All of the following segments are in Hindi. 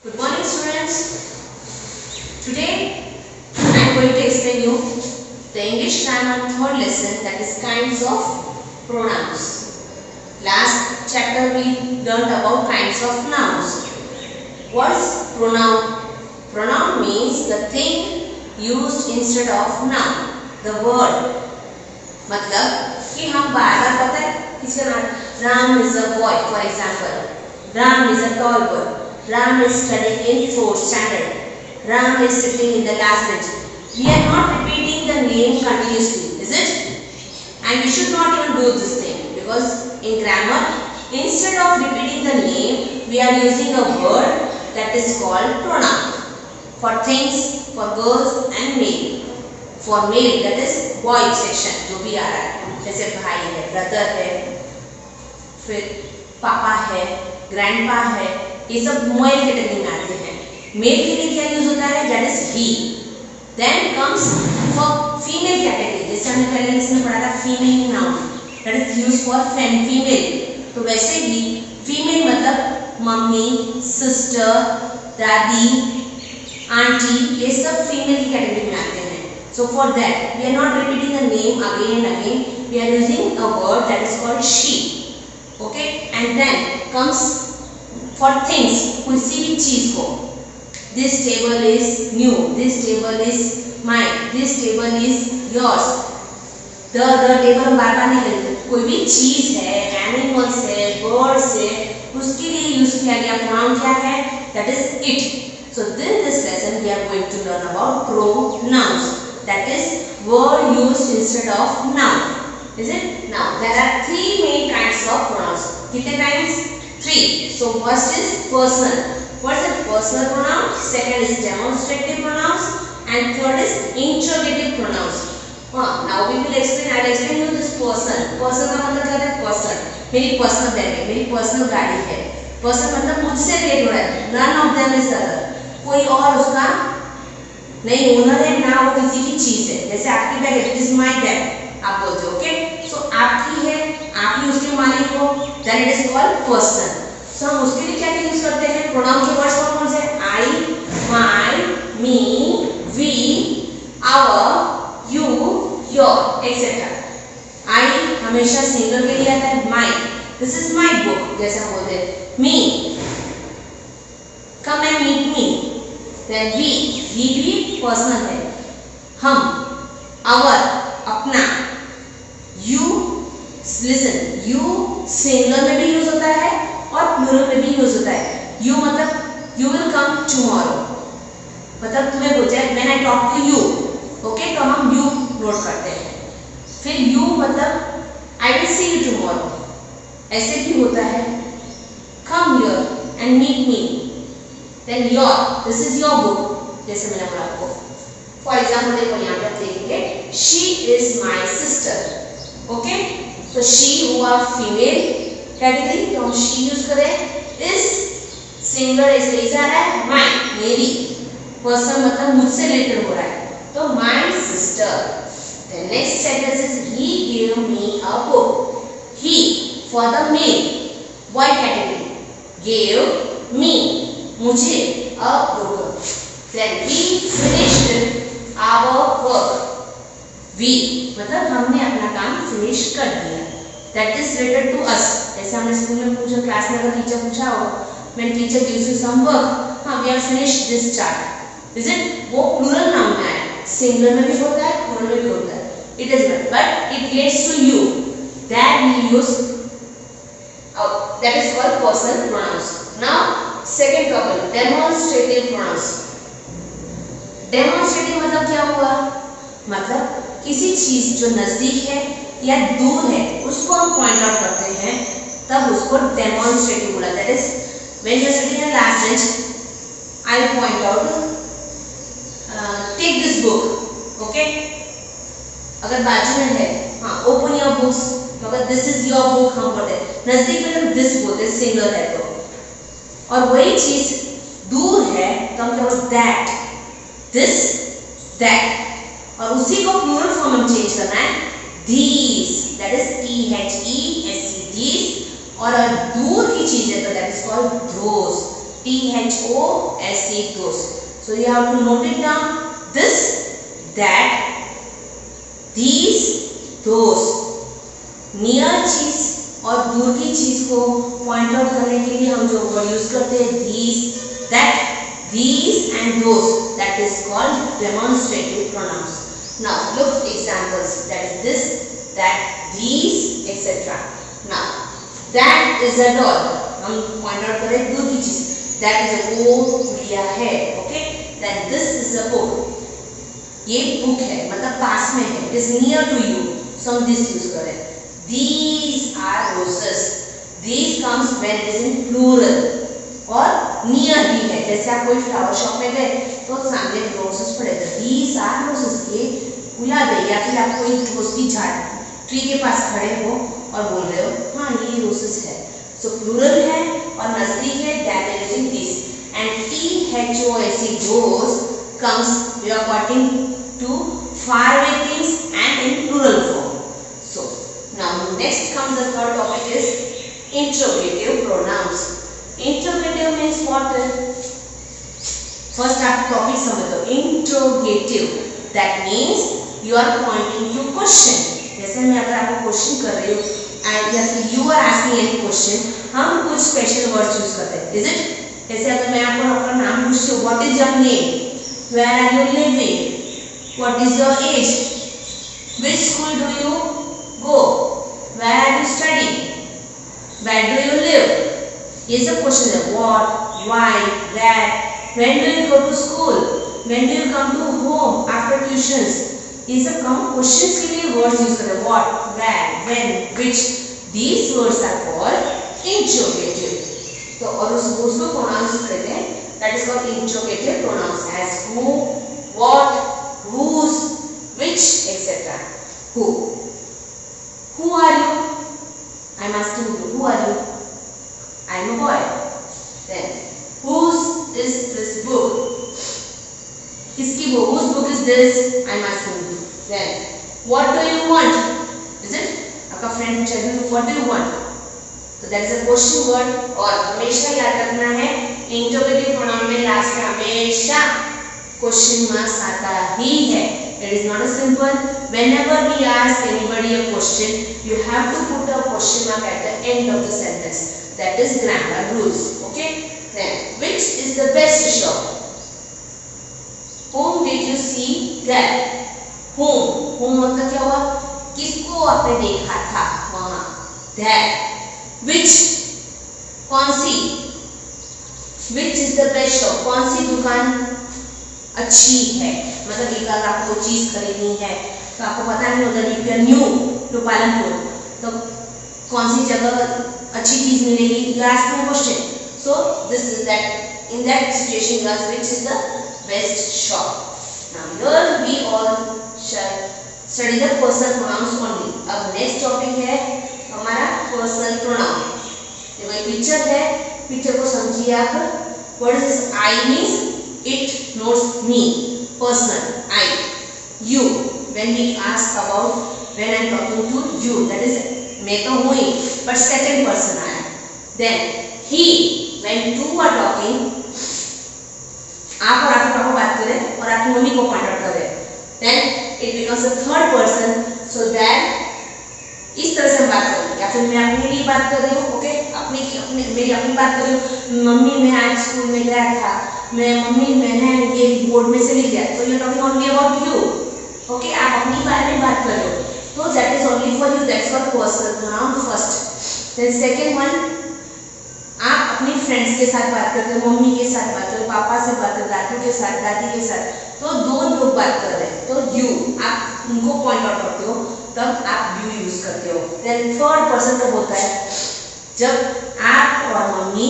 Good morning, students. Today I am going to explain you the English grammar third lesson, that is kinds of pronouns. Last chapter we learned about kinds of nouns. What's pronoun? Pronoun means the thing used instead of noun. The word. मतलब कि हम बार-बार पता है किसका नाम Ram is a boy, for example. Ram is a tall boy. Ram is studying in 4th standard. Ram is sitting in the last bench. We are not repeating the name continuously, is it? And we should not even do this thing, because in grammar, instead of repeating the name, we are using a word that is called pronoun. For things, for girls and male. For male, that is boy section, जो भी आ रहा है, जैसे भाई है, ब्रदर है, फिर पापा है, ग्रैंडपा है, ये सब मेल कैटेगरी में आते हैं. मेल के लिए क्या यूज होता है? That is he. Then comes for female category, जैसे हमने पहले इसमें पढ़ा था female noun, that is use for female. तो वैसे ही फीमेल मतलब मम्मी, सिस्टर, दादी, आंटी, ये सब फीमेल की कैटेगरी में आते हैं. So for that we are not repeating the name again and again, we are using a word that is called she. Okay, and then comes for things, किसी भी चीज को. This table is new, this table is mine, this table is yours. The table हम बार बार नहीं करेंगे. कोई भी चीज है, एनिमल्स है, बर्ड्स है, उसके लिए यूज किया गया pronoun क्या है? That is it. So in this lesson we are going to learn about pronouns. That is word used instead of noun. Is it? Now there are three main kinds of pronouns. कितने kinds? Three. So first is personal. First is personal pronoun. Second is demonstrative pronouns, and third is interrogative pronouns. Now we will explain. I will explain you this person. Person का मतलब क्या है? Person. मेरी personal bag है, मेरी personal गाड़ी है. Person मतलब मुझसे रिलेटेड हो रहा है. None of them is other. कोई और उसका नहीं ओनर है, ना वो किसी की चीज है. जैसे आपकी बैग है, इट इज माय बैग आप बोलते हो. ओके, सो आपकी है, आप ही उसके मालिक हो, then it is called person. So हम उसके लिए क्या यूज करते हैं? प्रोनाउन के वर्ड्स कौन से? I, my, me, we, our, you, your, etcetera. I हमेशा सिंगल के लिए आता है. My, this is my book, जैसे हम बोलते हैं. Me, come and meet me. Then we भी पर्सनल है. हम, our, अपना. You, listen, you सिंगुलर में भी यूज होता है और प्लूरल में भी यूज होता है. You मतलब you will come tomorrow, मतलब तुम्हें बोलते हैं when I talk to you, okay, तो हम you नोट करते हैं. फिर you मतलब I will see you tomorrow, ऐसे भी होता है. Come here and meet me. Then your, this is your book, जैसे मैंने बोला आपको. For example देखो यहाँ पे देखेंगे, she is my sister. Okay, तो she हुआ female category, तो हम she यूज करें. is सिंगुलर इसलिए इसे आ रहा है my, मेरी. person मतलब मुझसे रिलेटेड हो रहा है, तो my sister. The next sentence is he gave me a book. He for the male, boy category, gave me मुझे a book. Then we finished our work. We मतलब हमने अपना काम फिनिश कर दिया. That is related to us. जैसे हमने स्कूल में पूछा, क्लास में अगर टीचर पूछा हो, when teacher gives you some work, हाँ we have finished this chart. Is it? वो प्लूरल नाउन में है. सिंगुलर में भी होता है, प्लूरल में भी होता है. It is not, but it relates to you. That we use. That is called personal pronouns. Now second topic, demonstrative pronouns. Demonstrative मतलब क्या हुआ? मतलब किसी चीज जो नजदीक है या दूर है उसको हम पॉइंट आउट करते हैं, तब उसको demonstrative बोला. That is when you are sitting in last bench, I will point out, take this book. Okay, अगर बाजू में है, हाँ open your books. अगर this is your book हम बोलते हैं. नजदीक में हम this बोलते हैं, सिंगुलर है तो. और वही चीज दूर है तो हम क्या बोलते हैं? that, this, that. और उसी को प्लूरल फॉर्म में चेंज करना है, these, that is THESE, these. और दूर की चीज है तो that is called those. THOSE, those. So you have to note it down. This, that, these, those. Near चीज और दूर की चीज को पॉइंट आउट करने के लिए हम जो वर्ड यूज करते हैं these, that, these and those, that is called demonstrative pronouns. Now look examples, that is this, that, these, etc. Now that is a doll, हम पॉइंट आउट करें दूर की चीज, that is a वो गुड़िया है, okay. Then this is a book, ये बुक है मतलब पास में है, it is near to you, so हम this यूज करें. These are roses. These comes when it is in plural और near भी है. जैसे आप कोई फ्लावर शॉप में गए तो सामने रोजेस पड़े थे. These are roses. ये गुलाब है. या फिर आप कोई रोज की झाड़ ट्री के पास खड़े हो और बोल रहे हो हाँ ये रोजेस है. So plural है और नजदीक है. That is using this. And THOSE, those comes we are pointing to far away things and in plural form. So now next comes the third topic is interrogative pronouns. Interrogative means what? First आप topic समझ लो. Interrogative, that means you are pointing to question. जैसे मैं अगर आपको क्वेश्चन कर रही हूँ and जैसे you are asking any question, हम कुछ special words use करते हैं. Is it? जैसे अगर मैं आपको अपना नाम पूछती हूँ, what is your name? Where are you living? What is your age? Which school do you go? Where are you studying? Where do you live? ये सब क्वेश्चन है. What, why, where, when do you go to school? When do you come to home after tuitions? ये सब हम क्वेश्चंस के लिए वर्ड्स यूज करते हैं. What, where, when, which. These words are called interrogative. तो और उसको प्रोनाउंस करते हैं. That is called interrogative pronouns as who, what, whose, which, etc. Who. Who are you? I am asking you. Who are you? I am a boy. Then, whose is this book? Kiski book? Whose book is this? I am asking you. Then, what do you want? Is it? आपका friend पूछा है, what do you want? तो that is a question word. और हमेशा याद रखना है interrogative pronoun में लास्ट में हमेशा question marks आता ही है. It is not a simple. Whenever we ask anybody a question, you have to put a question mark at the end of the sentence. That is grammar rules. Okay. Then, which is the best shop? Whom did you see there? Whom? Whom मतलब क्या हुआ? किसको आपने देखा था वहाँ? There. Which? कौन सी? Which is the best shop? कौन सी दुकान अच्छी है? मतलब एक अगर आपको चीज खरीदनी है तो आपको पता नहीं होगा if you are new to Palanpur तो कौन सी जगह अच्छी चीज मिलेगी. You are asking a question. So this is that in that situation you ask which is the best shop. Now here we all shall study the personal pronouns only. अब next topic है हमारा personal pronoun. ये कोई पिक्चर है, पिक्चर को समझिए आप. What is this? I means it knows me. Personal, I. You. When we ask about when I am talking to you, that is मैं तो हूँ ही, but second person आया. Then he. When two are talking, आप और आपके पापा बात करें और आपकी मम्मी को पॉइंट आउट करें. Then it becomes a third person. So that इस तरह से हम बात करेंगे. या फिर मैं अपने लिए बात कर रही हूँ. ओके. मेरी अपनी बात कर रही हूँ. मम्मी मैं आज स्कूल में गया था. मम्मी मैंने ये बोर्ड में से लिख दिया. तो you are talking only about you. Okay. आप अपनी बारे में बात कर रहे हो तो that is only for you. That's called personal pronoun first. Then second one, आप अपनी फ्रेंड्स के साथ बात करते हो, मम्मी के साथ बात करते हो, पापा से बात करते हो, दादू के साथ, दादी के साथ. तो दो लोग बात कर रहे हैं तो यू आप उनको पॉइंट आउट करते हो तब आप यू यूज करते हो. देन थर्ड पर्सन कब होता है? जब आप और मम्मी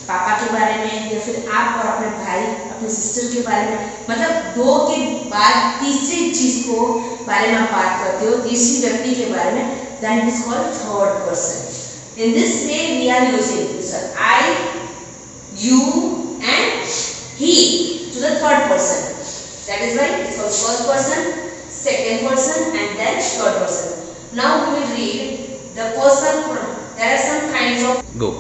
पापा के बारे में या फिर आप और अपने भाई अपने सिस्टर के बारे में, मतलब दो के बाद तीसरी चीज को बारे में आप बात करते हो, तीसरी व्यक्ति के बारे में. That is called third person. In this way we are using this I, you and he to the third person. That is why it's called first person, second person and then third person. Now we will read the personal pronoun. There are some kinds of go.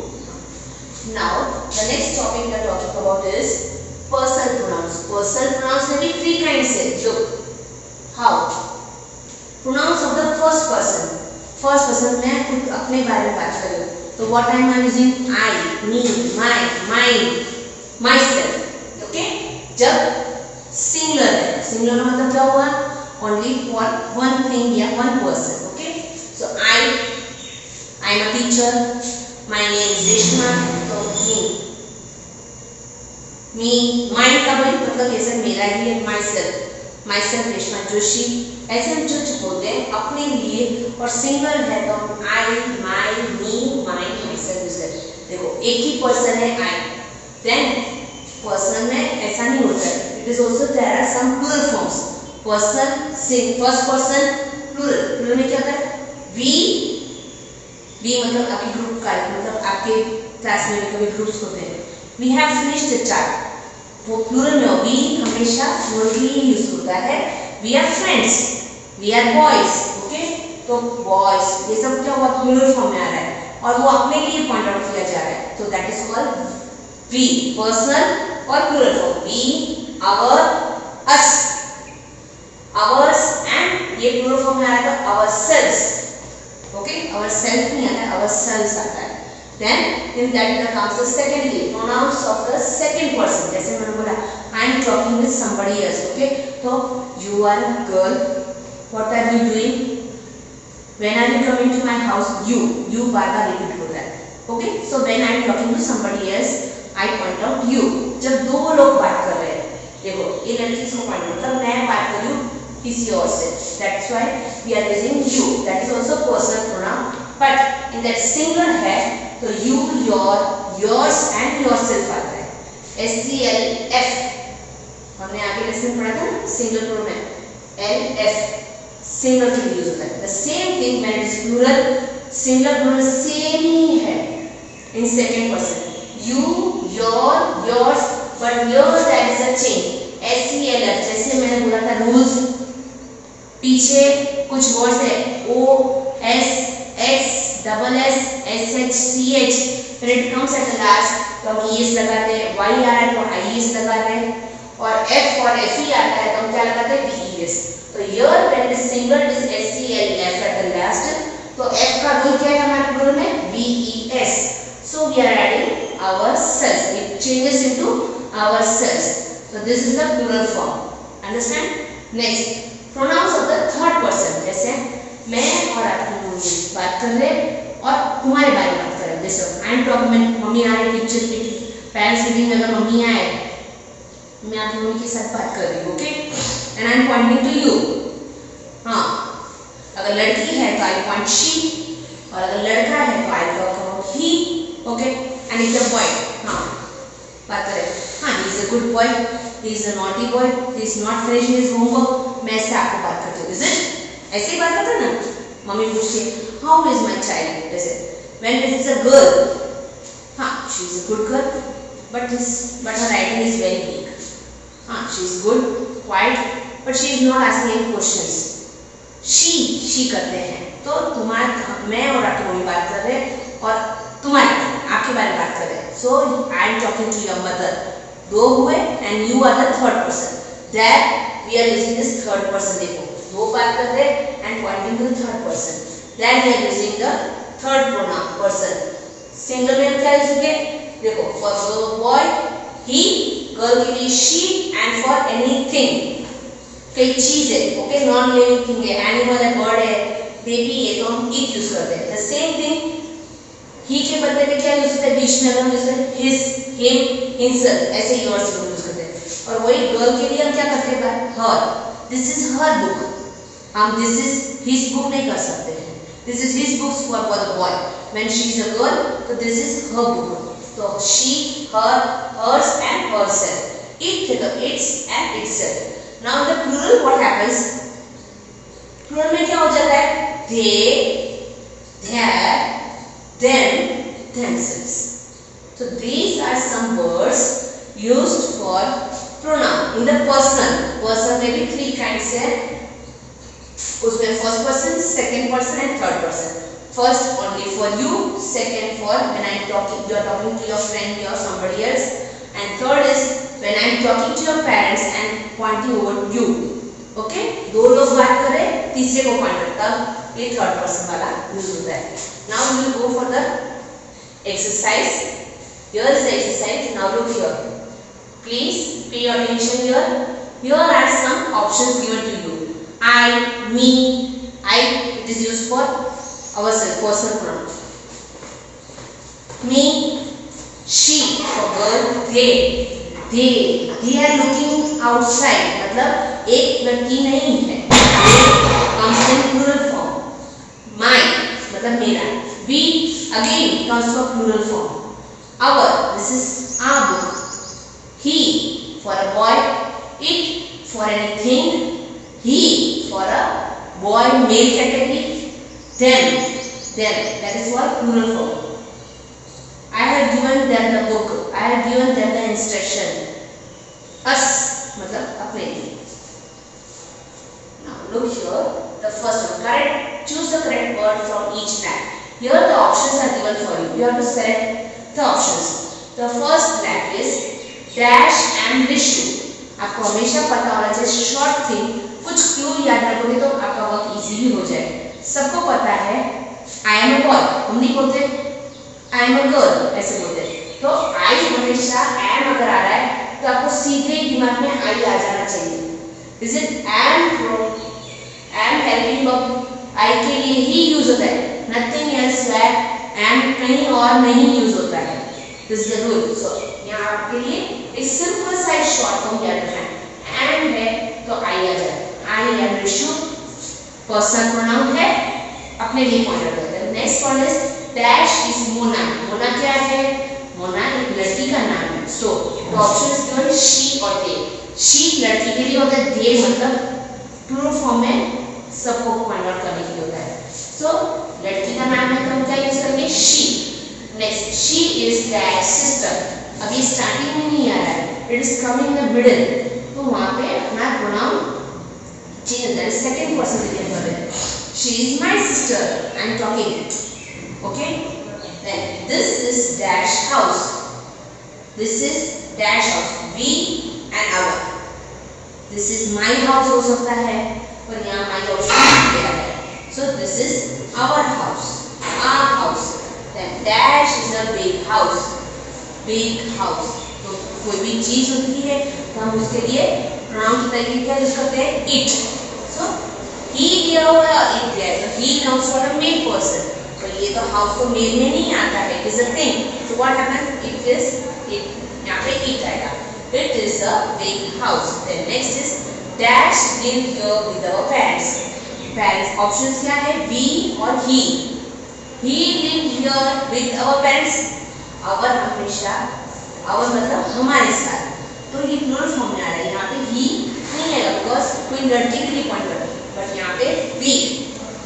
Now the next topic we are talking about is personal pronouns. Personal pronouns में भी three kinds है. Look how pronouns of the first person. First person मैं खुद अपने बारे में बात कर रही हूँ. तो what I am using I, me, my, mine, myself. Okay? जब singular है, singular का मतलब क्या हुआ? Only for one thing या one person. Okay? So I am a teacher. My name is Reshma. So me, mine का मतलब कैसे मेरा ही है. myself रेशमा जोशी. ऐसे हम जो बोलते हैं अपने लिए और सिंगल है तो I, my, me, mine, myself. देखो एक ही पर्सन है I. Then पर्सनल में ऐसा नहीं होता है. It is also there are some plural forms. Person first person plural में क्या होता है? we मतलब आपकी ग्रुप का मतलब आपके क्लास में कभी ग्रुप्स होते हैं. we have finished the chat वो प्लूरल में हो. we हमेशा प्लूरल ही यूज होता है. we are friends, we are boys. Okay तो बॉयज ये सब क्या हुआ? प्लूरल फॉर्म में आ रहा है और वो अपने लिए पॉइंट आउट किया जा रहा है. तो that is called we. Personal और plural form. we, our, us, ours and ये प्लूरल फॉर्म में आ रहा है ourselves. ओके ourselves नहीं आता है ourselves आता है. Then in that comes the second case pronouns of the second person. जैसे मैंने बोला I am talking with somebody else. Okay तो you are a girl. What are you doing? When are you coming to my house? You bar bar repeat होता है. Okay so when I am talking to somebody else I point out you. जब दो लोग बात कर रहे हैं देखो ये लड़की इसको पॉइंट मतलब मैं बात कर रही हूँ किसी और से. That's why we are using you. That is also personal pronoun. But in that singular है तो you, your, yours and yourself आता है. SCLF हमने आगे लेसन पढ़ा था ना सिंगल प्रोनाउन में. LF सिंगल के लिए यूज होता है. The same thing when it is plural single pronoun same ही है in second person. You, your, yours but yours there is a change. SCLF जैसे मैंने बोला था रूल्स पीछे कुछ वर्ड्स है O S X double S S H C H when it comes at the last तो हम ES लगाते हैं. Y आ रहा है तो IES लगाते हैं और F और FE आता है तो हम क्या लगाते हैं VES. तो here when the single is SCLF at the last तो F का रूल क्या है हमारे प्लूरल में VES. So we are adding ourselves. It changes into ourselves. So this is the plural form. Understand? Next pronouns of the third person. जैसे मैं और आपकी बात कर रहे और तुम्हारे बारे में बात कर रहे हैं. जैसे आई एम टॉकिंग में मम्मी आ रही टीचर मीटिंग पेरेंट्स मीटिंग में अगर मम्मी आए मैं आपकी मम्मी के साथ बात कर रही हूँ. Okay and I am pointing to you. हाँ अगर लड़की है तो आई पॉइंट शी और अगर लड़का है तो I talk about he. Okay and if the boy हाँ बात करें हाँ ही is a good boy, he is a naughty boy, he is not finishing his homework. मैं ऐसे आपको बात करती हूँ. इज इट ऐसे ही बात करते हैं ना. मम्मी पूछती है हाउ इज माय चाइल्ड. जैसे when it is a girl हाँ she is a good girl but her writing is very weak. हाँ she is good quiet but she is not asking any questions. she करते हैं तो तुम्हारा मैं और आपकी मम्मी बात कर रहे हैं और तुम्हारे आपके बारे में बात कर रहे हैं. So I am talking to your mother. दो हुए and you are the third person. That we are using this third person. देखो दो बात कर रहे हैं and pointing to the third person. That we are using the third pronoun person. Single में क्या यूज होंगे देखो फॉर बॉय ही, गर्ल के लिए शी एंड फॉर एनीथिंग कई चीज है. ओके नॉन लिविंग थिंग है एनिमल है बर्ड है बेबी है तो हम इट यूज करते हैं. द सेम थिंग ही के बदले में क्या यूज होता है बीच में हम यूज करते हैं हिज, हिम, हिमसेल्फ ऐसे योर्स यूज करते हैं. और वही गर्ल के लिए हम क्या करते हैं her. This is her book. हम दिस इज हिज बुक नहीं कर सकते हैं. This is his books for the boy. When she is a girl तो दिस इज हर बुक. तो she, her, hers and herself. It तो its and itself. Now the plural what happens. Plural में क्या हो जाता है they, their, them, themselves. So these are some words used for pronoun in the personal. Person में भी 3 kinds है. उसमें first person, second person and third person. First only for you, second for when I am talking, you are talking to your friend or somebody else, and third is when I am talking to your parents and pointing over you. Okay, दो लोग बात कर रहे हैं, तीसरे को पॉइंट करता है, ये थर्ड पर्सन वाला यूज होता है. Now we will go for the exercise. Here is the exercise. Now look here. Please pay attention here. Here are some options given to you. I, me. I, it is used for ourselves, personal pronoun. Me, she for girl, they are looking outside. मतलब एक लड़की नहीं है. Comes in plural form. My मतलब मेरा. We again comes from plural form. Our, this is our book. He for a boy. It for anything. He for a boy, male category. Them, that is what plural form. I have given them the book. I have given them the instruction. Us मतलब अपने लिए. Now look here, the first one. Correct. Choose the correct word from each blank. Here the options are given for you. You have to select the options. The first blank is dash and Vishu. आपको हमेशा पता होना चाहिए शॉर्ट थिंग. कुछ क्लू याद रखोगे तो आपका वर्क इजी भी हो जाए. सबको पता है आई एम अ बॉय, हम नहीं बोलते आई एम अ गर्ल, ऐसे बोलते. तो आई हमेशा एम अगर आ रहा है तो आपको सीधे दिमाग में आई आ जाना चाहिए. Is it am helping verb, I के लिए ही यूज होता है. नथिंग एल्स वेयर एम कहीं और नहीं यूज होता है. This is the rule. So यहाँ आपके लिए एक सिंपल सा शॉर्ट फॉर्म याद रखना है. एम है तो आई आ जाए. I am Rishu personal pronoun है, अपने लिए पॉइंट करते हैं. Next one is dash is Mona. Mona क्या है? मोना एक लड़की का नाम है. So the option is given she और दे. शी लड़की के लिए होता है, दे मतलब प्लूरल फॉर्म में सबको पॉइंट आउट करने के लिए होता है. सो लड़की का नाम है तो हम क्या यूज करेंगे? She. Next she is dash sister. अभी स्टार्टिंग में नहीं आ रहा है, it is coming in the middle, तो वहां पे अपना pronoun change that second person we can do it. She is my sister. I am talking it. Okay. Then this is dash house. This is dash house. We and our. This is my house हो सकता है, पर यहाँ my option दिया है. So this is our house. Our house. Then dash is a big house. Big house. तो कोई भी चीज होती है तो हम उसके लिए pronoun के तरीके क्या यूज करते हैं? It. So he दिया हुआ it दिया है, तो he comes for a male person. तो ये तो house तो male में नहीं आता है. It is a thing. So what happens? It is it. यहाँ पे it आएगा. It is a big house. Then next is dash live here with our parents. Parents options क्या है? We और he. He live here with our parents. Our हमेशा our मतलब हमारे साथ. तो ये प्लूरल फॉर्म में आ रहा है. यहाँ पे he नहीं आएगा बिकॉज कोई लड़की के लिए पॉइंट करती है. बट यहाँ पे we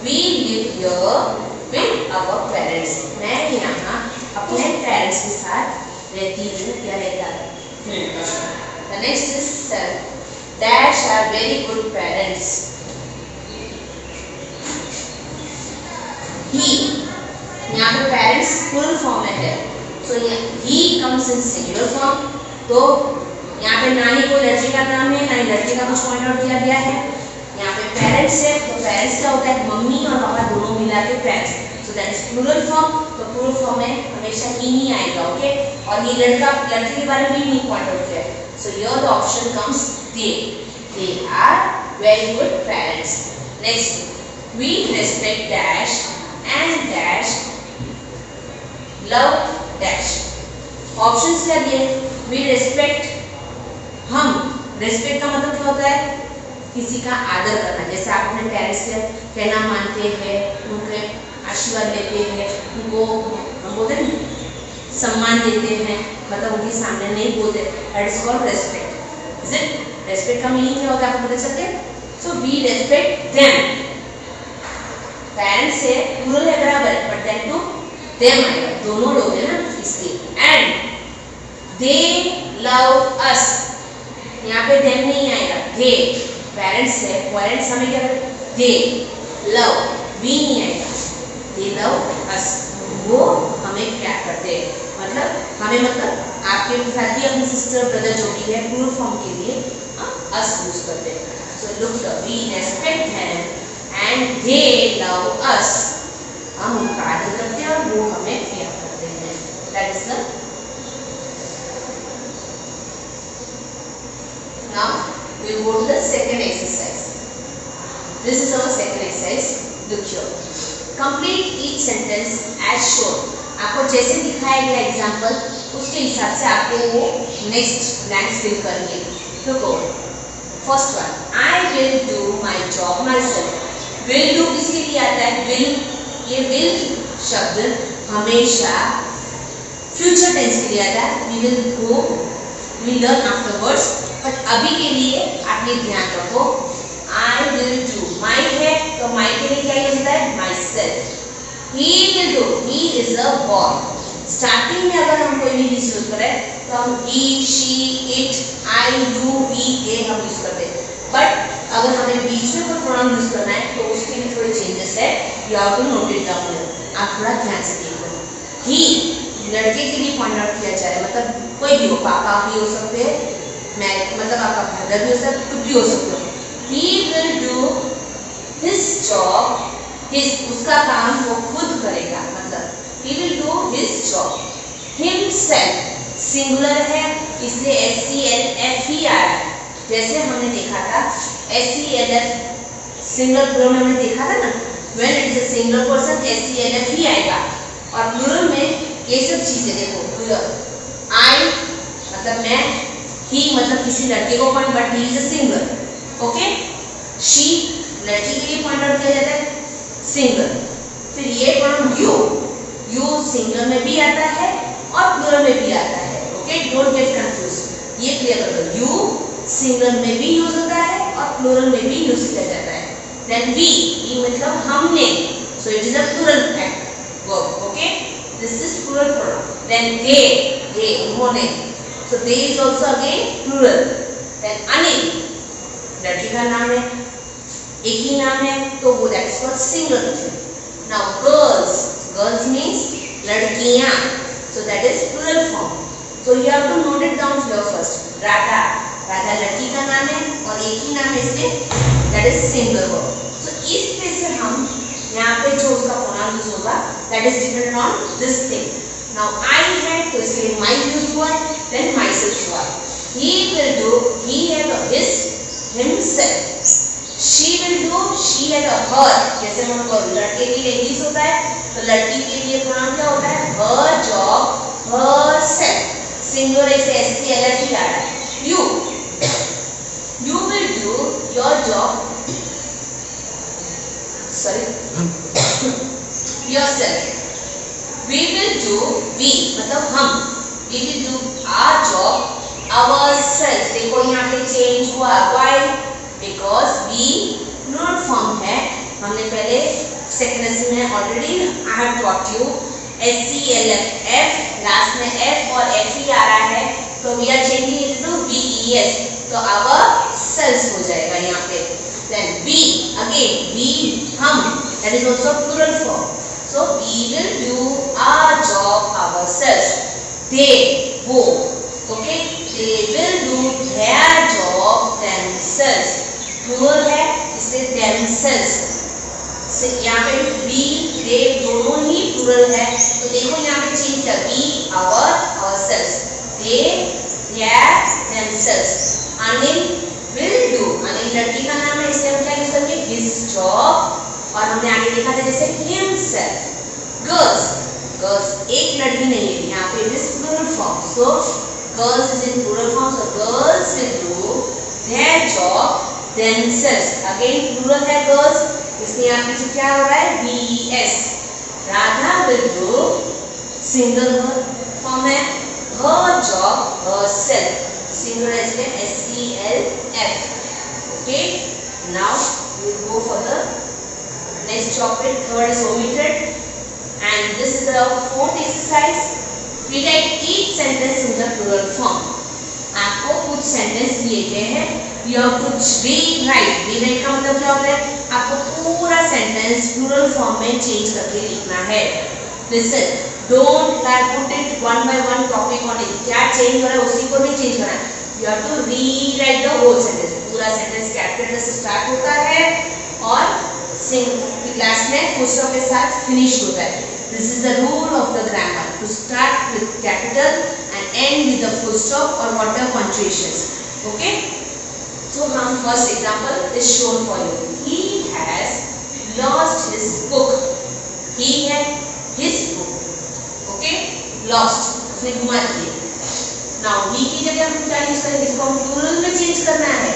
live here with our parents. मैं यहाँ अपने पेरेंट्स के साथ रहती हूँ या रहता है. The next is dash are very good parents. He यहाँ पे पेरेंट्स प्लूरल फॉर्म में है. So he comes in singular form. तो यहाँ पे ना ही कोई लड़की का नाम है ना ही लड़के का कुछ पॉइंट आउट किया गया है. यहाँ पे पेरेंट्स है तो पेरेंट्स क्या होता है? मम्मी और पापा दोनों मिला के parents. So that is plural form. तो प्लूरल फॉर्म में हमेशा ही नहीं आएगा. ओके. और ये लड़के के बारे में भी नहीं पॉइंट आउट किया है. So here the option comes they are very good parents. Next we respect dash and dash love dash. Options क्या दिए? वी रेस्पेक्ट, हम रेस्पेक्ट का मतलब क्या होता है? किसी का आदर करना. जैसे आप अपने पेरेंट्स के कहना मानते हैं, उनके आशीर्वाद लेते हैं, उनको हम बोलते हैं सम्मान देते हैं, मतलब उनके सामने नहीं बोलते. That is called respect. Is it? Respect का मीनिंग क्या होता है आपको बता सकते हैं? So we respect them. Parents से प्लूरल है बराबर, बट देन टू देम आएगा. दोनों लोग हैं ना इसलिए. And they love us. यहाँ पे देम नहीं आएगा. दे पेरेंट्स है, पेरेंट्स हमें क्या करते? दे लव. वी नहीं आएगा. they love us, वो हमें प्यार करते हैं। मतलब हमें, मतलब आपके साथ भी अपनी सिस्टर ब्रदर जो भी है प्लूरल फॉर्म के लिए us यूज करते हैं। So look, we respect them and they love us, हम उनका आदर करते हैं और वो हमें प्यार करते हैं। That is the now we go to the second exercise. This is our second exercise. Look here. Complete each sentence as shown. आपको जैसे दिखाया गया एग्जाम्पल उसके हिसाब से आपको वो नेक्स्ट ब्लैंक्स फिल करिए। देखो first one, I will do my job myself. Will do किसके लिए आता है? Will, ये will शब्द हमेशा फ्यूचर टेंस के लिए आता है। We will go, we learn afterwards, but अभी के लिए आप ये ध्यान रखो I will do, my है तो my के लिए क्या यूज होता है? Myself. He will do, he is a boy. Starting में अगर हम कोई भी यूज करें तो हम he, she, it, I, you, we, they हम यूज करते हैं। बट अगर हमें बीच में कोई प्रोनाउन यूज करना है तो उसके लिए थोड़े चेंजेस है। You have to note it down. आप थोड़ा ध्यान से देखो। He लड़के के लिए पॉइंट आउट किया जाए, मतलब कोई भी हो, पापा भी हो सकते हैं, मैं मतलब आपका ब्रदर भी हो सकता है, कुछ भी हो सकते हो। He will do his job, his उसका काम वो खुद करेगा, मतलब he will do his job himself, singular है इसलिए SELF ही आ रहा है। जैसे हमने देखा था SELF सिंगल प्लूरल में हमने देखा था ना, when it is a single person SELF ही आएगा। और प्लूरल में ये सब चीजें देखो, I मतलब मैं, he मतलब किसी लड़के को point, but he is a single, okay. she लड़की के लिए पॉइंट आउट किया जाता है, सिंगल। फिर ये प्रोनाउन you सिंगल में भी आता है और प्लूरल में भी आता है, ओके। डोंट गेट कंफ्यूज, ये क्लियर कर दो। you सिंगल में भी यूज होता है और प्लूरल में भी यूज किया जाता है। देन we मतलब हमने, so it is a plural verb, okay. This is plural pronoun. Then they उन्होंने, so they is also again plural. Then Anil लड़की का नाम है, एक ही नाम है तो वो that's called single. Now girls, girls means लड़कियां, so that is plural form. So you have to note it down here first. Radha, Radha लड़की का नाम है और एक ही नाम है इसलिए दैट इज सिंगल वर्ब। सो इस पे से हम यहाँ पे जो उसका प्रोनाउन यूज होगा that is dependent on this thing. Now I है तो इसके लिए माई यूज हुआ, देन माई सेल्फ हुआ। ही विल डू, ही है तो his, himself. She will do, she है तो her, जैसे हम लड़के के लिए हिज होता है तो लड़की के लिए प्रोनाउन क्या होता है? her job, herself, सिंगुलर ऐसे SELF ही आ रहा है। you will do your job, sorry yourself. we will do, we मतलब हम, we will do our job ourselves। देखो यहाँ पे चेंज हुआ, why? Because we plural form है। हमने पहले सेकंड लेसन में already I have taught you SELF, last में F और F ही आ रहा है तो we are changing it to VES, तो आवर सेल्स हो जाएगा यहाँ पे। देन we अगेन, we हम, that is also plural form. So we will do our job ourselves. they वो, okay, they will do their job themselves, plural है इसलिए themselves। यहाँ पे we, they दोनों ही प्लूरल है तो देखो यहाँ पे चेंज किया, we, our, ourselves, they, their, themselves। Anil will do, Anil लड़की का नाम है इसलिए हम क्या यूज करेंगे? his job, और हमने आगे देखा था जैसे himself। गर्ल्स, गर्ल्स एक लड़की नहीं है, यहाँ पे it is plural form, so girls is in plural form, so girls will do their job themselves। Again plural है गर्ल्स, इसलिए यहाँ पीछे क्या हो रहा है? VES। Radha will do, single form है, her job herself, सिंगुलर इसलिए SELF, okay. Now we will go for the next topic. Third is omitted and this is the fourth exercise. Rewrite each sentence in the plural form. आपको कुछ सेंटेंस दिए गए हैं You have to rewrite. Rewrite का मतलब क्या होता है? आपको पूरा सेंटेंस प्लूरल फॉर्म में चेंज करके लिखना है. Listen, don't put it one by one topic on it. क्या चेंज हो रहा है उसी को भी चेंज करना है. You have to rewrite the whole sentence. पूरा सेंटेंस कैपिटल से स्टार्ट होता है और लास्ट में फुल स्टॉप के साथ फिनिश होता है. This is the rule of the grammar. To start with capital and end with the full stop or whatever punctuations. Okay? So हम first example is shown for you. He has lost his book. He है his book. Okay? Lost. उसने घुमा दिया. Now he की जगह हम क्या यूज करेंगे? इसको हम प्लूरल में चेंज करना है.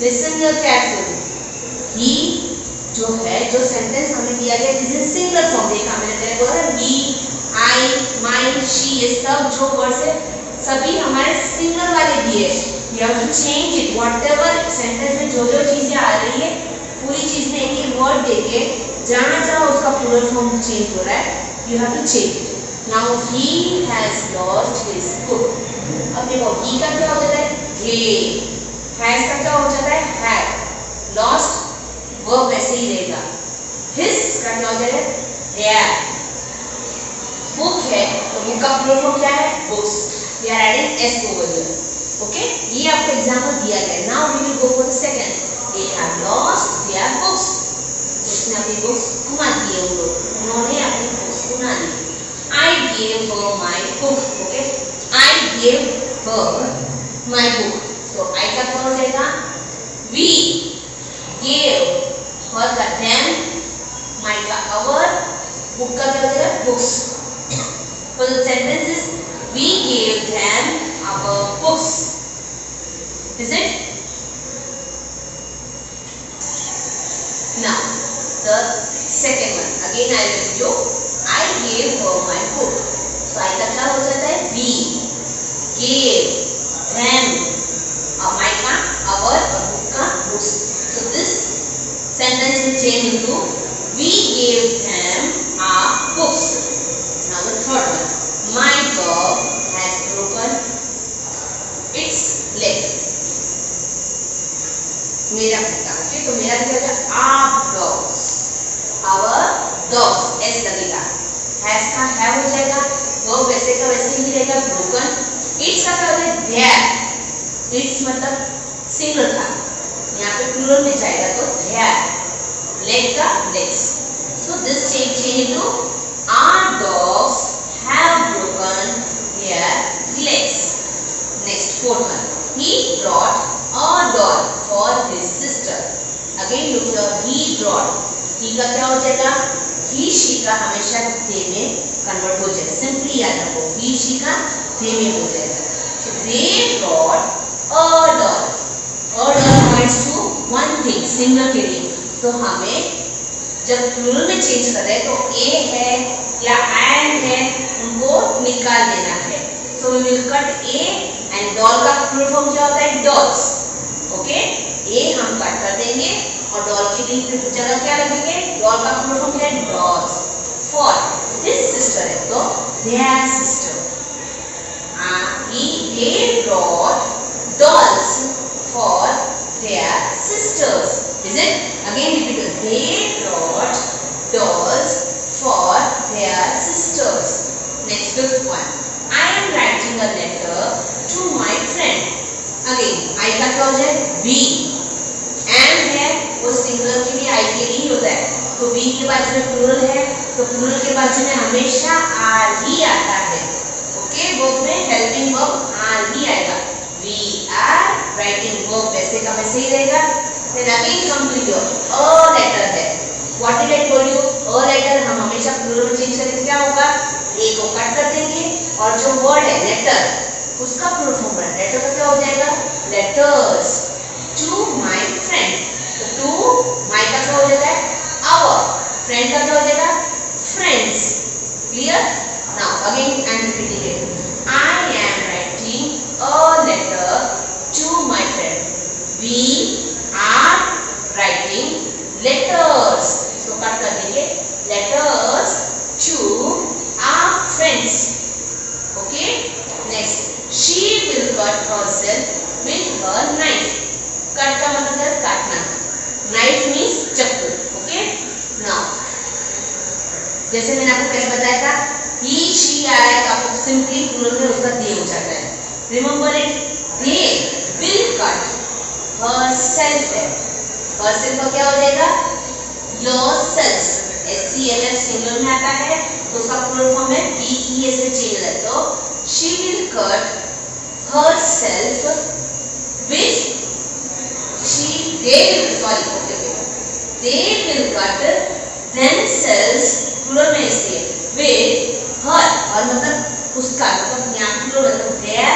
Listen carefully. He जो है जो सेंटेंस हमें दिया गया इज इन सिंगुलर फॉर्म. देखा मैंने तेरे बोला he, I, mine, she ये सब जो वर्ड्स है सभी हमारे सिंगुलर वाले दिए. You have to change it. Whatever sentence में जो जो चीजें आ रही है पूरी चीज में एक एक वर्ड देके जहाँ जहाँ उसका प्लूरल फॉर्म चेंज हो रहा है you have to change it. Now he has lost his book. अब देखो he का क्या हो जाता है? He. Has का क्या हो जाता है? Had. Lost वर्ब वैसे ही रहेगा. His का क्या हो जाएगा? Their. Book है तो बुक का प्लूरल फॉर्म क्या है? Books. We are adding s over here. Okay? ये आपको एग्जाम्पल दिया गया. Now we will go for the second. They have lost their books. उसने अपनी बुक्स घुमा दिए. उन्होंने अपनी बुक्स घुमा दी. I gave her my book. Okay? I gave her my book. तो I का क्या हो जाएगा? We gave her का them, my का our, book का क्या हो जाएगा? Books. So the sentence is we gave them our books. Is it? Now the second one again I will do. I gave her my book. So I का क्या हो जाता है? We gave them. My का our और book का books. So this sentence will change into we gave them our books. Now the third one. My dog has broken its leg. मेरा कुत्ता. ओके तो मेरा क्या होगा? Our dogs. Our dogs s लगेगा. Has का have हो जाएगा. वो वैसे का वैसे ही रहेगा. Broken. Its का क्या हो जाएगा? Their. Its मतलब सिंगल था. यहाँ पे प्लूरल में जाएगा तो their. Leg का legs. So this change into our dogs have broken their legs. Next fourth one. He brought a doll for his sister. Again look here. He brought. He का क्या हो जाएगा? He she का हमेशा they में कन्वर्ट हो जाएगा. सिंपली याद रखो. He she का they में हो जाएगा. So they brought a doll. A doll points to one thing. Single के लिए. तो हमें जब प्लूरल में चेंज कर रहे हैं तो a है या and है उनको निकाल देना है. So we will cut a and doll का प्लूरल फॉर्म क्या होता है? Dolls. ओके a हम कट कर देंगे और doll के लिए जगह क्या लगेंगे? doll का प्लूरल फॉर्म क्या है? Dolls. For his sister है तो their sister. They brought dolls for their sisters. Is it? Again repeat it. They brought dolls for their sisters. Next fifth one. I am writing a letter to my friend. Again I का क्या हो जाए? We. Am है वो सिंगुलर के लिए I के लिए ही होता है. तो we के बाजू में प्लूरल है तो प्लूरल के बाजू में हमेशा are ही आता है. ओके वर्ब में हेल्पिंग वर्ब are ही आएगा. We are writing verb वैसे का वैसे ही रहेगा. Then again come to your a letter है. What did I told you? A letter हम हमेशा प्लूरल में चेंज करेंगे. क्या होगा? a को कट कर देंगे और जो वर्ड है लेटर उसका प्लूरल फॉर्म है. लेटर का क्या हो जाएगा? Letters to my friend. तो to my का क्या हो जाता है? Our. Friend का क्या हो जाएगा? Friends. Clear? Now again I am repeating it. I am writing a letter to my friend. We are writing letters. So cut कर देंगे. Letters to our friends. Okay. Next, she will cut herself with her knife. Cut का मतलब है काटना, नाइफ मीन्स चक्कू। ओके, नाउ जैसे मैंने आपको पहले बताया था ही शी आ रहा है तो आपको सिंपली प्लूरल में उसका दे हो जाता है। Remember it, they will cut herself है, हरसेल्फ का क्या हो जाएगा योरसेल्फ, SELF सिंगुलर में आता है तो उसका प्लूरल फॉर्म है BES में चेंज है, तो she will cut herself with they will cut themselves plural में इसलिए with her, और मतलब उसका मतलब यहाँ प्लूरल मतलब their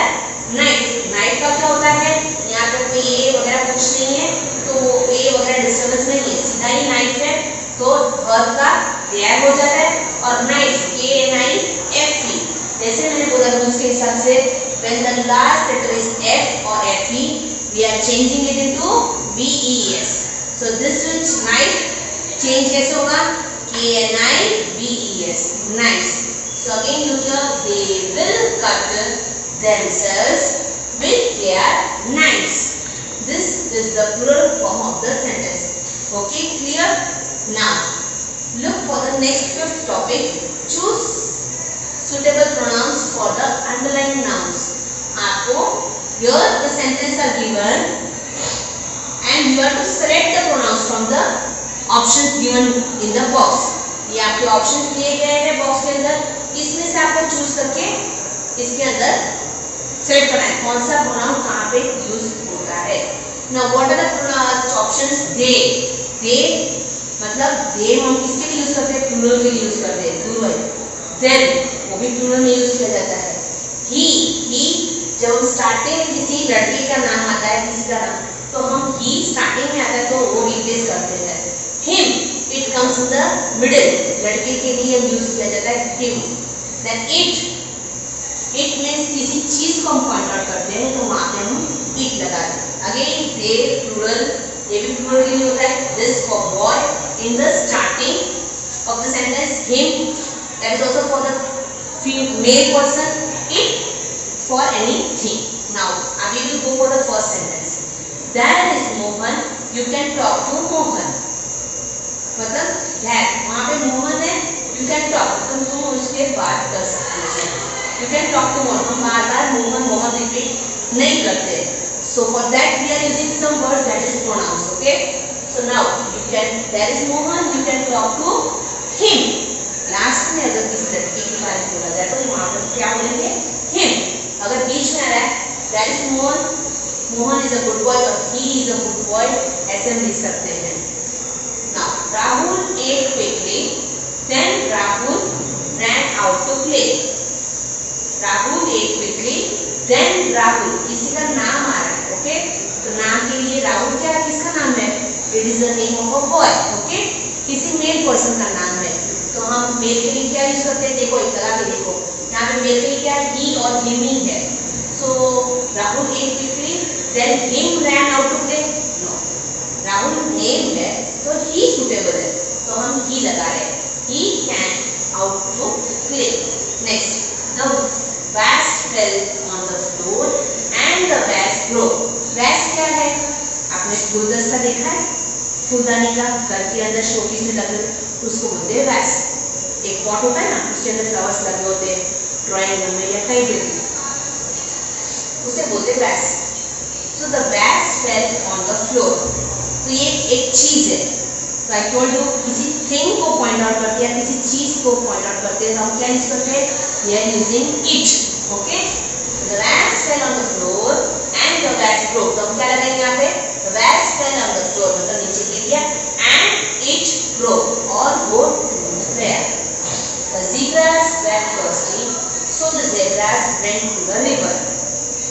नाइफ, नाइफ का क्या होता है यहाँ पे कोई ए वगैरह कुछ नहीं है तो ए वगैरह डिस्टर्बेंस नहीं है, सीधा ही नाइफ है तो हर का their हो जाता है, और नाइफ KNIFE जैसे मैंने बोला रूल्स के हिसाब से when the last letter is F or FE we are changing it into BES, so this which knife change कैसे होगा KNIVES, nice. So again look here, they will cut themselves with their knives. This is the plural form of the sentence. Okay, clear? Now look for the next fifth topic, choose suitable pronouns for the underlying nouns. आपको here the sentence are given and you have to select the pronouns from the options given in the box. ये आपके options दिए गए हैं बॉक्स के अंदर, इसमें से आपको चूज करके इसके अंदर सेलेक्ट करना है कौन सा प्रोनाउन कहाँ पे यूज होता है। Now what are the options? they मतलब they हम किसके लिए यूज करते हैं प्लूरल के लिए यूज करते हैं, प्लूरल। then वो भी प्लूरल में यूज किया जाता है। he जब हम स्टार्टिंग में किसी लड़के का नाम आता है किसी का नाम तो हम ही स्टार्टिंग में आता है तो वो रिप्लेस करते हैं। Him it comes in the middle, लड़के के लिए यूज किया जाता है हिम। देन इट मींस किसी चीज को हम पॉइंट आउट करते हैं तो वहां पे हम इट लगाते हैं। अगेन दे प्लूरल, ये भी प्लूरल के लिए होता है। This for boy in the starting of the sentence, him that is also for the male person, it for anything. Now we will go for the first sentence. There is Mohan, you can talk to Mohan. मतलब there वहाँ पे मोहन है, you can talk तो तुम उसके बात कर सकते हो। You can talk to Mohan, हम बार-बार मोहन मोहन रिपीट नहीं करते। So for that we are using some words that is pronouns. Okay. So now you can, there is Mohan, you can talk to him. Last में अगर किसी लड़के के बारे में बोला जाए तो वहाँ पर क्या बोलेंगे him। अगर बीच में आ रहा है that is Mohan, Mohan is a good boy और he is a good boy, ऐसे हम लिख सकते हैं। Now Rahul ate quickly then Rahul ran out to play. Rahul ate quickly then Rahul, किसी का नाम आ रहा है। ओके, तो नाम के लिए राहुल क्या है, किसका नाम है, it is the name of a boy. Okay, किसी मेल पर्सन का नाम है तो हम मेल के लिए क्या यूज करते हैं, देखो एक लगा के देखो यहाँ पे मेल के लिए क्या है ही और हिम ही है। So Rahul ate quickly then him ran out to play, no Rahul name है तो ही सुटेबल है तो हम ही लगा रहे हैं, he can out to play. Next the vase fell on the floor and the vase broke. Vase क्या है, आपने गुलदस्ता देखा है फूलदानी का, घर के अंदर शोपीस में लगे उसको बोलते हैं वैस। एक पॉट होता है ना उसके अंदर फ्लावर्स लगे होते हैं ड्राइंग रूम में या कहीं भी, उसे बोलते वैस। So the vase fell on the floor, तो ये एक चीज है। तो आई टोल्ड यू किसी थिंग को पॉइंट आउट करते हैं, किसी चीज को पॉइंट आउट करते हैं तो हम क्या यूज करते हैं, we are using it. Okay, the vase fell on the floor and the vase broke, तो हम क्या लगाएंगे यहाँ पे, the vase fell on the floor मतलब नीचे गिर गया, एंड इट ब्रोक और वो टूट गया। The zebras were thirsty, so the zebras went to the river.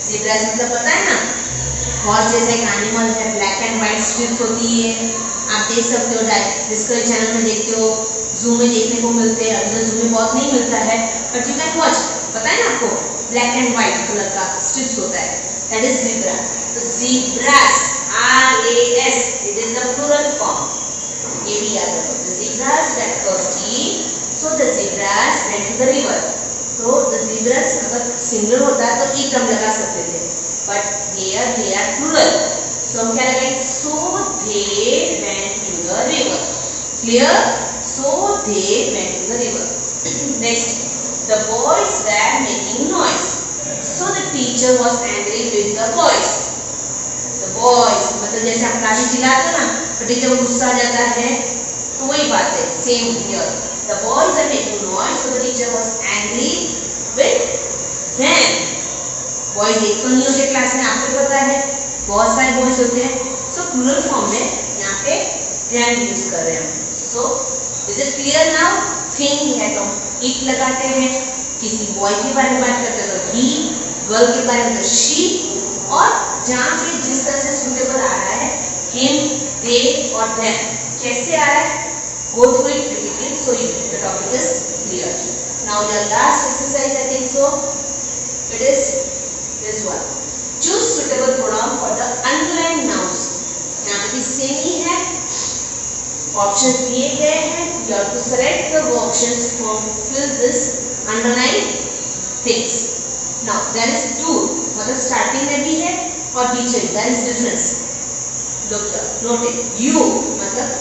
Zebras मतलब पता है ना, हॉर्स जैसा एक एनिमल है, ब्लैक एंड व्हाइट स्ट्रिप्स होती है, आप देख सकते हो डिस्कवरी चैनल में देखते हो, जू में देखने को मिलते हैं। अभी तो जू में बहुत नहीं मिलता है बट यू कैन वॉच, पता है ना आपको, ब्लैक एंड व्हाइट कलर का स्ट्रिप्स होता है, दैट इज ज़ेब्रा। तो zebras RAS, it is the plural form, ये भी याद रखो। The zebras were thirsty, so the zebras went to the river. तो the zebras अगर सिंगुलर होता है तो एक हम लगा सकते थे, but here they are plural, सो हम क्या लगाएंगे, so they went to the river. Clear, so they went to the river. Next, the boys were making noise, so the teacher was angry with the boys. The boys मतलब जैसे आप लाठी चिल्लाते हो ना तो टीचर को गुस्सा आ जाता है, तो वही बात है, same here. The boys are making noise, so the teacher was angry with them. Boys एक तो नहीं होते क्लास में, आपको पता है, बहुत सारे बॉयज होते हैं। सो प्लूरल फॉर्म में यहाँ पे देम यूज कर रहे हैं। So is it clear now? Thing है तो इट लगाते हैं, किसी बॉय के बारे में बात करते हैं तो ही, गर्ल के बारे में तो शी, और जहाँ पे जिस तरह से सुटेबल आ रहा है हिम, दे और देम, कैसे आ रहा है, go through it repeatedly so the topic is clear. Now the last exercise I think so it is this one. Choose suitable pronoun for the underlined nouns. यहाँ पे भी सेम ही है, ऑप्शन दिए गए हैं, you have to select the options to fill this underlined things. Now there is two, मतलब स्टार्टिंग में भी है और बीच में, there is difference. Note it. You मतलब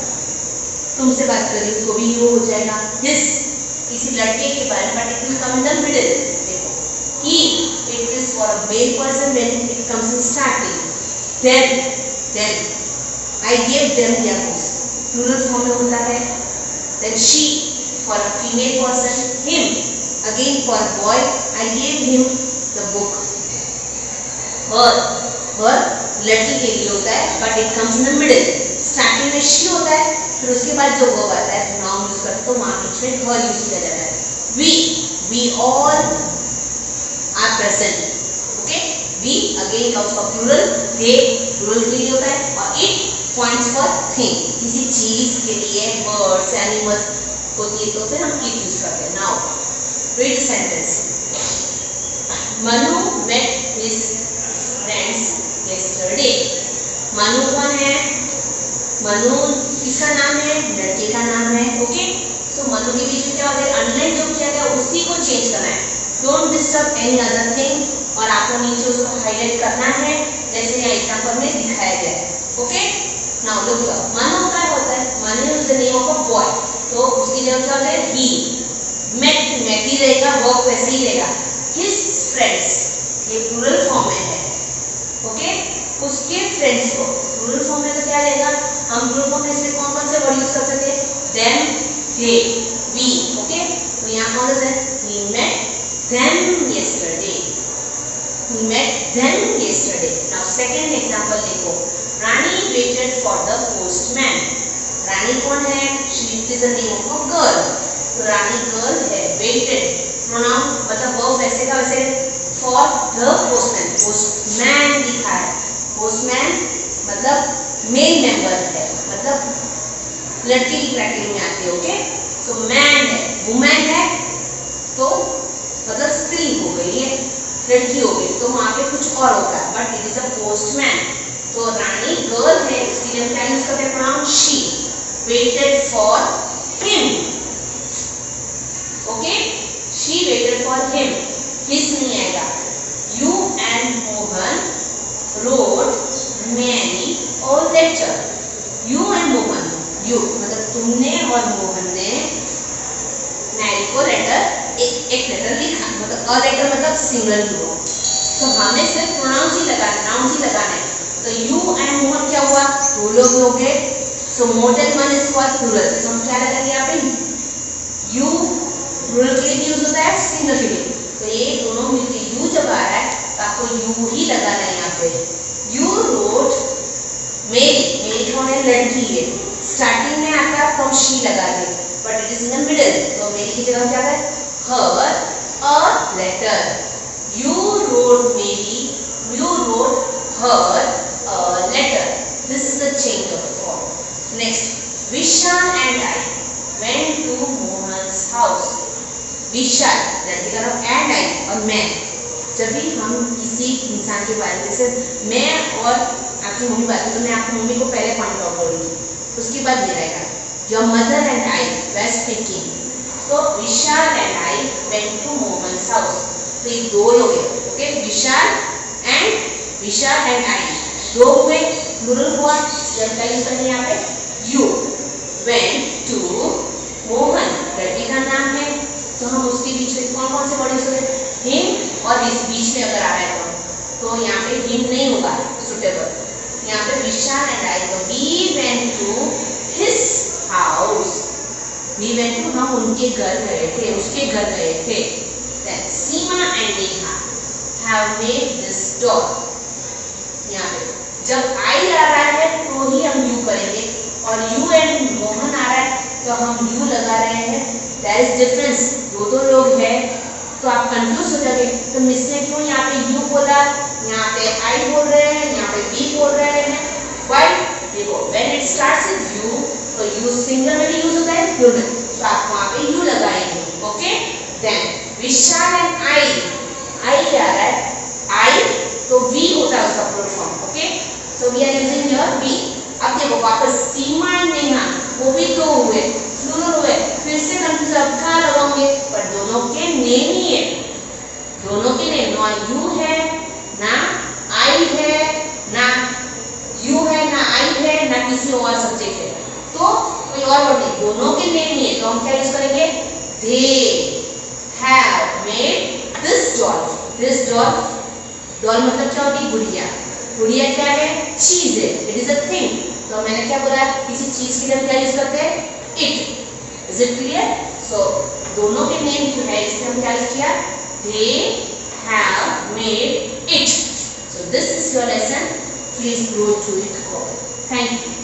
तुमसे बात करें उसको भी यू हो जाएगा। हिस किसी लड़के के बारे में, but it will come in the middle. देखो, he it is for a male person when it comes in starting. Them I give them their books, plural form में होता है। Then she for a female person, him again for a boy, I give him the book. Her लड़की के लिए होता है but it comes in the middle. Starting में शी होता है, फिर उसके बाद जो वर्ब आता है नाउन यूज करते तो वहां बीच में हर यूज किया जाता है। We all are present. Okay, we again comes for plural, they plural के लिए होता है, और इट पॉइंट्स फॉर थिंग, किसी चीज के लिए, बर्ड्स एनिमल्स होती है तो फिर हम इट यूज करते हैं। Now read the sentence. Manu met his friends yesterday. Manu कौन है? मनु किसका नाम है? लड़के का नाम है। ओके, सो मनु के बीच में क्या होता है, अंडरलाइन जो किया गया उसी को चेंज करना है। Don't disturb any other thing, और आपको नीचे उसको हाईलाइट करना है जैसे यहाँ एग्जांपल में दिखाया गया है। ओके, नाउ लुक, मनु क्या होता है? Manu is the name of a boy, तो उसकी जगह क्या होता है, ही। मेट ही रहेगा, वर्क वैसे ही रहेगा। हिज फ्रेंड्स ये प्लूरल फॉर्म में है। ओके, उसके फ्रेंड्स को प्लूरल फॉर्म में तो क्या रहेगा, हम प्लूरल फॉर्म में से कौन से वर्ड यूज कर सकते हैं, देम, दे, वी। ओके, तो यहाँ कौन सा है, he met them yesterday, now second example देखो, रानी waited for the postman। रानी कौन है? she is the name of a girl, तो रानी गर्ल है। waited प्रोनाउन मतलब वर्ब वैसे का वैसे, for the postman लिखा है। postman मतलब मेल मेंबर है, मतलब लड़की की कैटेगरी में आती है। ओके, तो मैन है, वुमेन है तो मतलब स्त्री हो गई है, लड़की हो गई, तो वहां पे कुछ और होता है, but it is a postman. तो रानी गर्ल है, इसके लिए क्या यूज करते हैं, pronoun she. Waited for him. Okay, she waited for him, his नहीं आएगा। You and Mohan wrote many और letter. You and Mohan, you मतलब तुमने और मोहन ने मैरी को लेटर, एक लेटर लिखा, मतलब अ लेटर मतलब सिंगल यू। तो हमें सिर्फ प्रोनाउंस ही लगाना है। तो यू एंड मोहन क्या हुआ, दो लोग हो गए। So more than one is called plural. तो हम क्या लगाएंगे यहाँ पे, यू प्लूरल के लिए यूज होता है, सिंगल के लिए। तो ये दोनों मिलके यू जब आ रहा है तो आपको यू ही लगाना है यहाँ पे। यू रोड मेरी, मेरी कौन है, लड़की है। स्टार्टिंग में आता है फ्रॉम शी लगा दे, but it is in the middle, तो मेरी की जगह क्या है, her a letter. You wrote Mary, you wrote her a letter. This is the change of form. Next, Vishal and I went to Mohan's house. Vishal लड़के का नाम, एंड आई और मैं। जब भी हम किसी इंसान के बारे में, जैसे मैं और आपकी मम्मी बात करें तो मैं आपकी मम्मी को पहले पॉइंट आउट करूँगी, उसके बाद ये रहेगा, your mother and I were speaking. तो Vishal and I went to Mohan's house, तो ये दो लोग हैं। ओके, विशाल एंड आई दो हुए, प्लूरल फॉर्म जब क्या यूज करेंगे यहाँ पे यू। वेंट टू मोहन, लड़की का नाम है तो हम उसके बीच में कौन कौन से वर्ड यूज करें, हिम, और इस बीच में अगर आ रहा है तो यहाँ पे हिम नहीं होगा सुटेबल, यहाँ पे विशाल एंड आई, तो we went to his house, we went to हम उनके घर गए थे, उसके घर गए थे। Then Seema and Neha have made this doll, यहाँ पे जब आई आ रहा है तो ही हम यू करेंगे, और यू एंड मोहन आ रहा है तो हम यू लगा रहे हैं। देयर इज डिफरेंस, दो लोग हैं तो आप कंफ्यूज हो जाओगे, तो मिस ने क्यों यहाँ पे यू बोला, यहाँ पे आई बोल रहे हैं, यहाँ पे वी बोल रहे हैं, व्हाई, देखो when it starts with you तो यू सिंगल में भी यूज होता है, प्लूरल, तो आप वहाँ पे यू लगाएंगे, okay. Then Vishal and I आ रहा है, आई तो वी होता है उसका plural form, okay, so we are using your we. अब देखो वापस सीमा एंड नेहा, वो भी दो हुए, प्लूरल हुए, फिर से कंफ्यूज अब कहाँ लगाओगे, पर दोनों के नेम ही है, दोनों के नेम, ना यू है ना आई है, ना यू है ना आई है ना किसी और सब्जेक्ट है, तो कोई और वर्ड नहीं, दोनों के नेम ही है, तो हम क्या यूज करेंगे, they have made this doll. This doll, doll मतलब क्या होती है, गुड़िया, गुड़िया क्या है, चीज है, इट इज अ थिंग, तो मैंने क्या बोला, किसी चीज के लिए हम क्या यूज करते हैं, it. Is it clear? So दोनों के नेम जो है इसमें हम क्या यूज किया, they have made it. So this is your lesson, please go to it. Thank you.